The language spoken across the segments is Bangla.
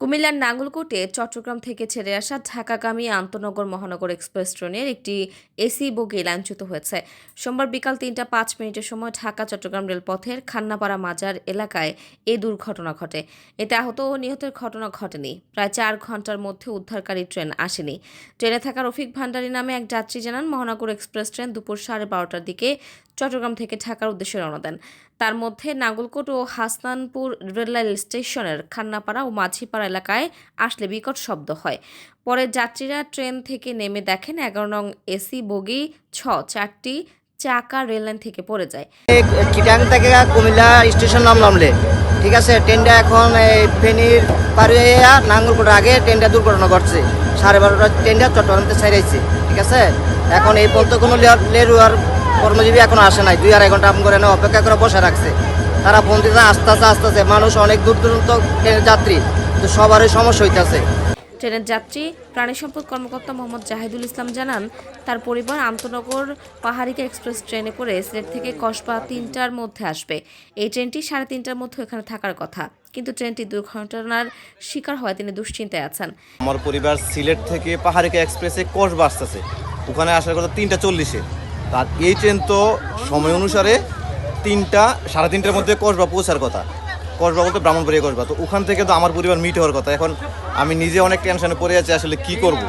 কুমিল্লার নাঙ্গলকোটে চট্টগ্রাম থেকে ছেড়ে আসা ঢাকাগামী আন্তনগর মহানগর এক্সপ্রেস ট্রেনের একটি এসি বগি লাইনচ্যুত হয়েছে। সোমবার বিকাল ৩টা ৫ মিনিটের সময় ঢাকা চট্টগ্রাম রেলপথের খান্নাপাড়া মাজার এলাকায় এই দুর্ঘটনা ঘটে। এতে আহত ও নিহতের ঘটনা ঘটেনি। প্রায় ৪ ঘন্টার মধ্যে উদ্ধারকারী ট্রেন আসেনি। ট্রেনে থাকা রফিক ভান্ডারী নামে এক যাত্রী জানান, মহানগর এক্সপ্রেস ট্রেন দুপুর 12:30টার দিকে চট্টগ্রাম থেকে ঢাকার উদ্দেশ্যে রওনা দেন। তার মধ্যে নাঙ্গলকোট ও হাসনানপুর রেললাইন স্টেশনের খান্নাপাড়া ও মাঝিপাড়া এলাকায় আসলে বিকট শব্দ হয়। পরে যাত্রীরা ট্রেন থেকে নেমে দেখেন 11 নং এসি বগি 4টি চাকা রেললাইন থেকে পড়ে যায়। চিটাং থেকে কুমিল্লা স্টেশন নামলে ঠিক আছে, ট্রেনটা এখন এই ফেনীর পার হয়ে নাঙ্গলকোটের আগে ট্রেনটা দুর্ঘটনা ঘটছে। 12:30টার ট্রেনটা চট্টগ্রামতে ছাড়াইছে, ঠিক আছে। এখন এই পর্যন্ত কোনো লেরুয়ার কর্মজীবী এখন আসে নাই। 2-2.5 ঘন্টা করে অপেক্ষা করে বসে রাখছে। তারা ফোন দিতে আসতে মানুষ অনেক দূর দূরান্ত ট্রেনের যাত্রী, তো সবারই সমস্যা হইতেছে। ট্রেনের যাত্রী প্রাণী সম্পদ কর্মকর্তা মোহাম্মদ জাহিদুল ইসলাম জানান, তার পরিবার আন্তনগর পাহাড়িকা এক্সপ্রেস ট্রেনে করে সিলেট থেকে কসবা 3টার মধ্যে আসবে। এই ট্রেনটি 3:30টার মধ্যে এখানে থাকার কথা, কিন্তু ট্রেনটি দুর্ঘটনার শিকার হয় তিনি দুশ্চিন্তায় আছেন। আমার পরিবার সিলেট থেকে পাহাড়িকা এক্সপ্রেসে কসবা আসতেছে, ওখানে আসার কথা 3টা 40-এ। তার এই ট্রেন তো সময় অনুসারে 3টা 3:30টার মধ্যে কসবা পৌঁছার কথা। কসবা বলতে ব্রাহ্মণবাড়িয়া কসবা, তো ওখান থেকে তো আমার পরিবার মিট হওয়ার কথা। এখন আমি নিজে অনেক টেনশনে পড়ে আছি, আসলে কি করব।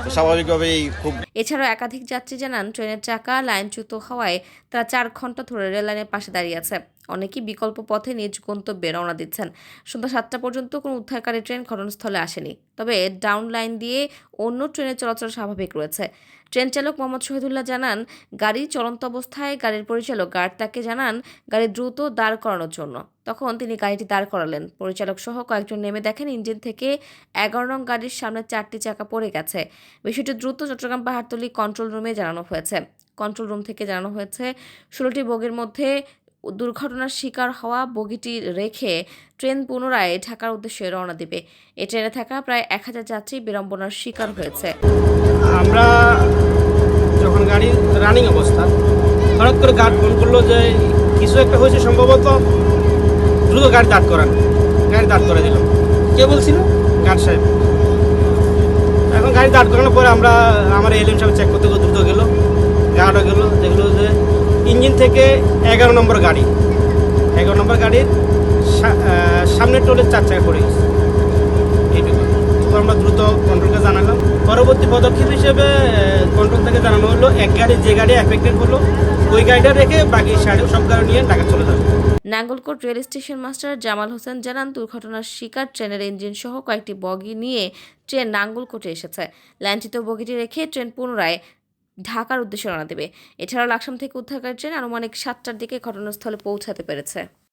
তো স্বাভাবিকভাবেই খুব। এছাড়াও একাধিক যাত্রী জানান, ট্রেনের চাকা লাইনচ্যুত হওয়ায় তারা 4 ঘন্টা ধরে রেললাইনের পাশে দাঁড়িয়ে আছে। অনেকেই বিকল্প পথে নিজ গন্তব্যে রওনা দিচ্ছেন। সন্ধ্যা 7টা পর্যন্ত কোনো উদ্ধারকারী ট্রেন ঘটনাস্থলে আসেনি। তবে ডাউন লাইন দিয়ে অন্য ট্রেনের চলাচল স্বাভাবিক রয়েছে। ট্রেন চালক মোহাম্মদ শহীদুল্লাহ জানান, গাড়ি চলন্ত অবস্থায় গাড়ির পরিচালক গার্ড তাকে জানান গাড়ি দ্রুত দাঁড় করানোর জন্য। তখন তিনি গাড়িটি দাঁড় করালেন। পরিচালক সহ কয়েকজন নেমে দেখেন ইঞ্জিন থেকে 11 নং গাড়ির সামনে 4টি চাকা পড়ে গেছে। বিষয়টি দ্রুত চট্টগ্রাম পাহাড়তলী কন্ট্রোল রুমে জানানো হয়েছে। কন্ট্রোল রুম থেকে জানানো হয়েছে, 16টি বগির মধ্যে দুর্ঘটনার শিকার হওয়া বগিটি রেখে ট্রেন পুনরায় ঢাকার উদ্দেশ্যে রওনা দিবে। এ ট্রেনে থাকা প্রায় 1000 যাত্রী বিড়ম্বনার শিকার হয়েছে। আমরা যখন গাড়ি রানিং অবস্থা, হঠাৎ করে গার্ড ফোন করলো যে কিছু একটা হয়েছে, সম্ভবত দ্রুত গাড়ি দাঁড় করান। গাড়ি দাঁড় করে দিল। কে বলছিল? গার্ড সাহেব। এখন গাড়ি দাঁড় করানোর পরে আমার এলএম সাহেব চেক করতে দ্রুত গেল, গার্ডও গেল, দেখলো যে ইঞ্জিন থেকে 11 নম্বর গাড়ি, 11 নম্বর গাড়ির সামনের টোলের 4 চাকা পড়ে গেছে। এইটুকু আমরা দ্রুত কন্ট্রোলকে জানালাম। পরবর্তী পদক্ষেপ হিসেবে কন্ট্রোল থেকে জানানো হলো, এক গাড়ি যে গাড়ি এফেক্টেড হলো ওই গাড়িটা রেখে বাকি সব গাড়ি নিয়ে ঢাকা চলে যাবে। Nangalkot rail station master Jamal Hossain জানান, দুর্ঘটনার শিকার ট্রেনের ইঞ্জিন সহ কয়েকটি বগি নিয়ে ট্রেন নাঙ্গলকোটে এসেছে। লাইনটিতে বগিটি রেখে ট্রেন পুনরায় ঢাকার উদ্দেশ্যে রওনা দেবে। এছাড়াও লাকসাম থেকে উদ্ধারকারী ট্রেন আনুমানিক 7টার দিকে ঘটনাস্থলে পৌঁছাতে পেরেছে।